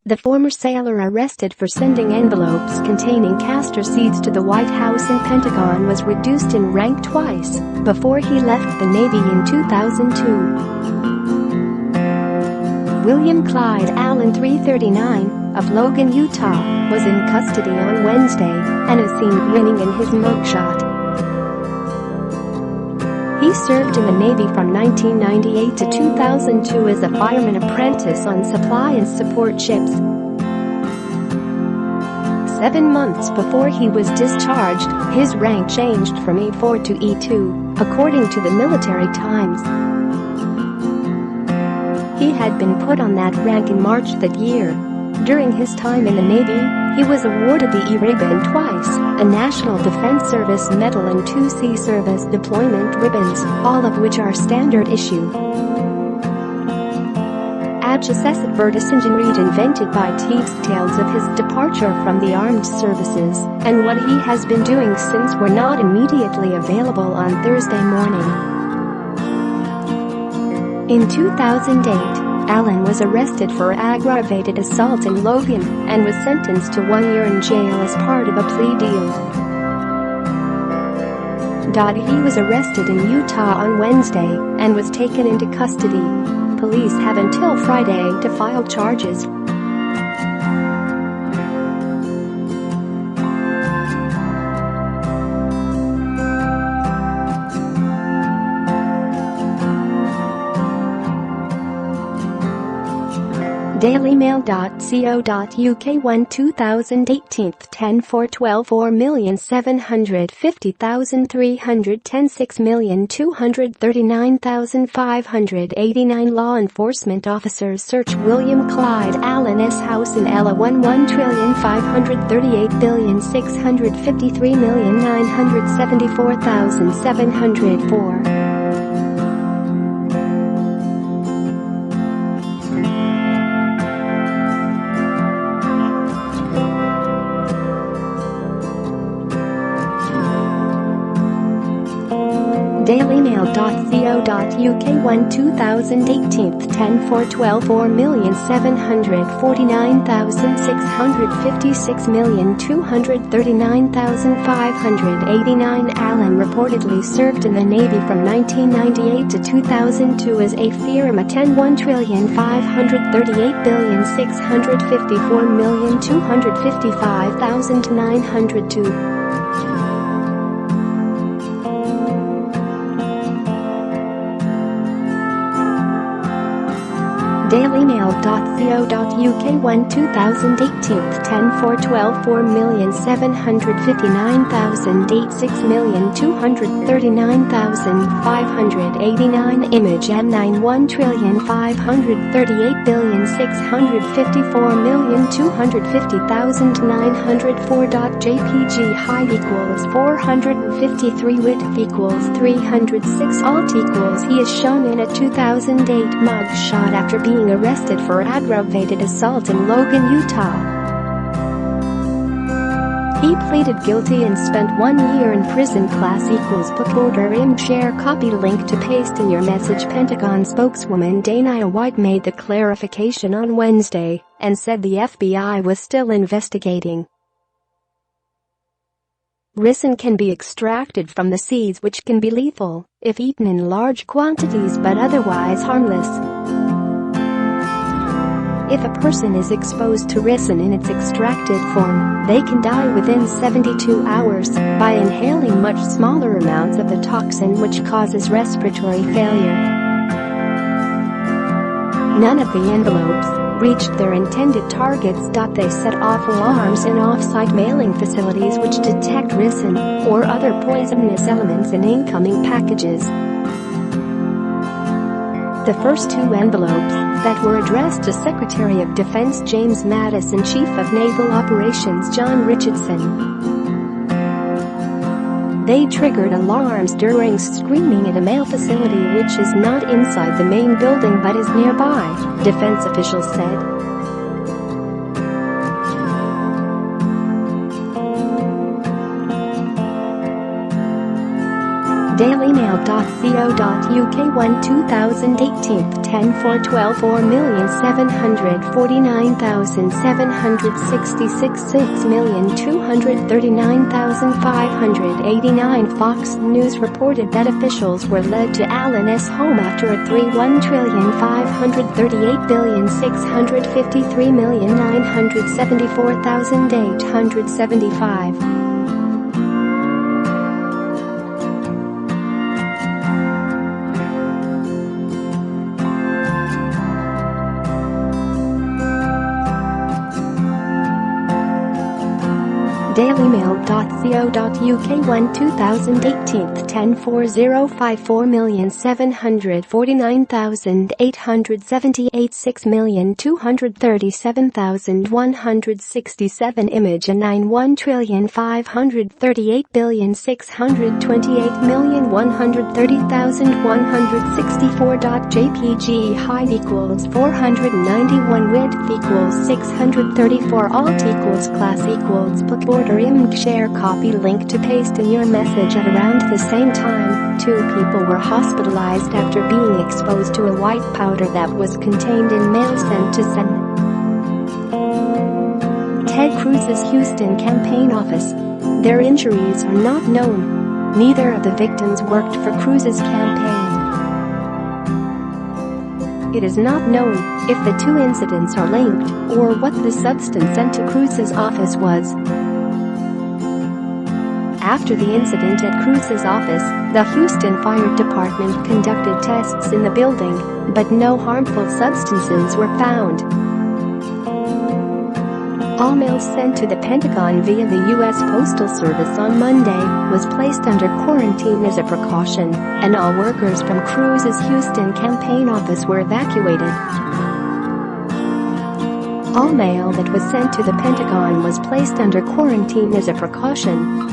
The former sailor arrested for sending envelopes containing castor seeds to the White House and Pentagon was reduced in rank twice before he left the Navy in 2002. William Clyde Allen, 339, of Logan, Utah, was in custody on Wednesday and is seen grinning in his mugshot. He served in the Navy from 1998 to 2002 as a fireman apprentice on supply and support ships. 7 months before he was discharged, his rank changed from E4 to E2, according to the Military Times. He had been put on that rank in March that year. During his time in the Navy, he was awarded the E ribbon twice, a National Defense Service Medal and 2 Sea Service Deployment ribbons, all of which are standard issue. Advertising invented by Teague's tales of his departure from the armed services and what he has been doing since were not immediately available on Thursday morning. In 2008, Allen was arrested for aggravated assault in Logan and was sentenced to 1 year in jail as part of a plea deal. He was arrested in Utah on Wednesday and was taken into custody. Police have until Friday to file charges. dailymail.co.uk 1 2018 10/4/12 4,750,310 6,239,589 Law enforcement officers search William Clyde Allen's house in Ella 1,538,653,974,704. dailymail.co.uk 1 2018 10/4/12 4,749,656,239,589 Allen reportedly served in the Navy from 1998 to 2002 as a firma 10 1,538,654,255,902. dailymail.co.uk 1 2018 10/4/12 4,759,008 6,239,589 Image M9 1,538,654,250,904 JPG height equals 453 width equals 306 alt equals He is shown in a 2008 mugshot after being arrested for aggravated assault in Logan, Utah. He pleaded guilty and spent 1 year in prison. Class equals book order share copy link to paste in your message. Pentagon spokeswoman Dana White made the clarification on Wednesday and said the FBI was still investigating. Ricin can be extracted from the seeds, which can be lethal if eaten in large quantities but otherwise harmless. If a person is exposed to ricin in its extracted form, they can die within 72 hours by inhaling much smaller amounts of the toxin, which causes respiratory failure. None of the envelopes reached their intended targets. They set off alarms in off-site mailing facilities which detect ricin or other poisonous elements in incoming packages. The first 2 envelopes that were addressed to Secretary of Defense James Mattis and Chief of Naval Operations John Richardson. They triggered alarms during screening at a mail facility which is not inside the main building but is nearby, defense officials said. dailymail.co.uk 2018 10/4/12 4,749,766 6,239,589 Fox News reported that officials were led to Allen's home after a $1,538,653,974,875. dailymail.co.uk 2018 10/4/054 4,749,878 6,237,167 Image and 91,538,628,130,164 .jpg height = 491 width = 634 alt = class = book border img share copy link to paste in your message. At around the same time, 2 people were hospitalized after being exposed to a white powder that was contained in mail sent to Ted Cruz's Houston campaign office. Their injuries are not known. Neither of the victims worked for Cruz's campaign. It is not known if the 2 incidents are linked or what the substance sent to Cruz's office was. After the incident at Cruz's office, the Houston Fire Department conducted tests in the building, but no harmful substances were found. All mail sent to the Pentagon via the U.S. Postal Service on Monday was placed under quarantine as a precaution, and all workers from Cruz's Houston campaign office were evacuated. All mail that was sent to the Pentagon was placed under quarantine as a precaution.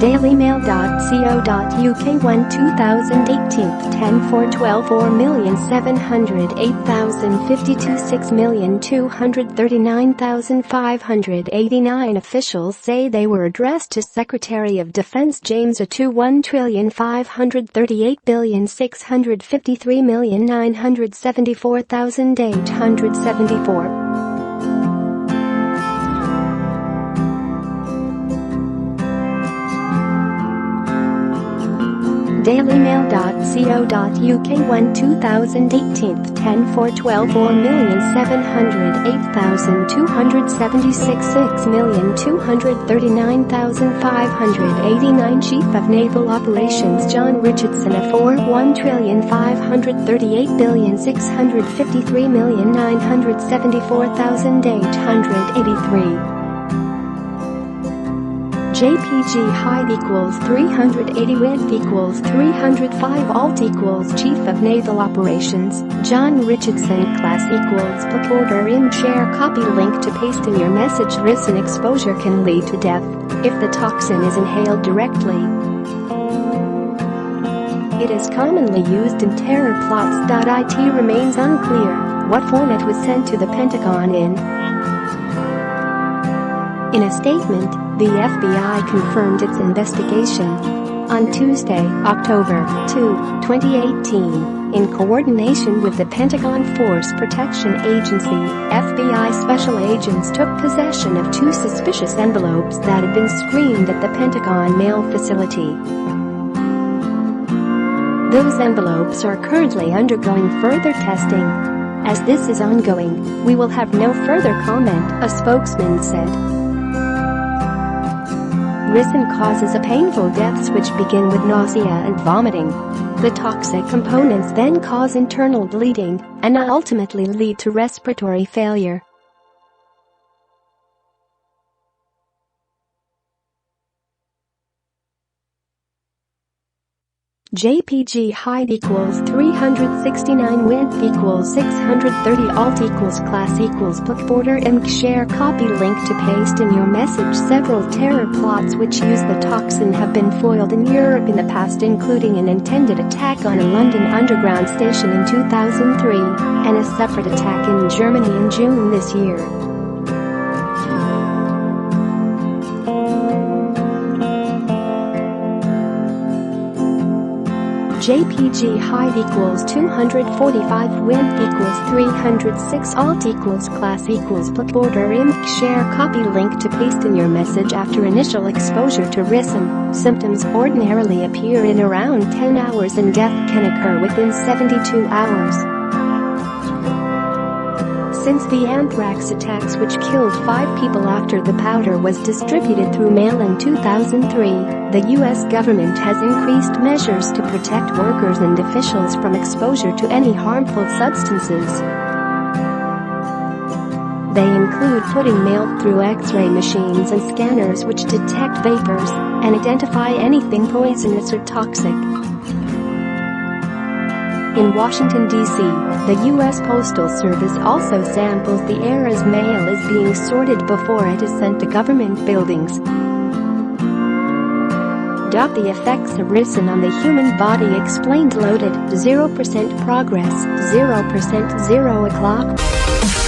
dailymail.co.uk 2018 10/4/12 4,708,052 6,239,589 Officials say they were addressed to Secretary of Defense James A to 1,538,653,974,874. dailymail.co.uk 2018 10/4/12 4,708,276 6,239,589 Chief of Naval Operations John Richardson A for 1,538,653,974,883. JPG height = 380 width = 305 alt = Chief of Naval Operations John Richardson class = book order img share copy link to paste in your message. Ricin exposure can lead to death if the toxin is inhaled directly. It is commonly used in terror plots. It remains unclear what form it was sent to the Pentagon in. In a statement, the FBI confirmed its investigation. On Tuesday, October 2, 2018, in coordination with the Pentagon Force Protection Agency, FBI special agents took possession of 2 suspicious envelopes that had been screened at the Pentagon mail facility. Those envelopes are currently undergoing further testing. As this is ongoing, we will have no further comment, a spokesman said. Ricin causes a painful deaths which begin with nausea and vomiting. The toxic components then cause internal bleeding and ultimately lead to respiratory failure. JPG height equals 369 width equals 630 alt equals class equals book border img share copy link to paste in your message. Several terror plots which use the toxin have been foiled in Europe in the past, including an intended attack on a London Underground station in 2003 and a separate attack in Germany in June this year. JPG height equals 245 width equals 306 alt equals class equals book border img share copy link to paste in your message. After initial exposure to ricin, symptoms ordinarily appear in around 10 hours and death can occur within 72 hours. Since the anthrax attacks which killed 5 people after the powder was distributed through mail in 2003, the U.S. government has increased measures to protect workers and officials from exposure to any harmful substances. They include putting mail through X-ray machines and scanners which detect vapors and identify anything poisonous or toxic. In Washington, D.C., the U.S. Postal Service also samples the air as mail is being sorted before it is sent to government buildings. The effects of ricin on the human body explained. Loaded 0% progress 0% 0 o'clock.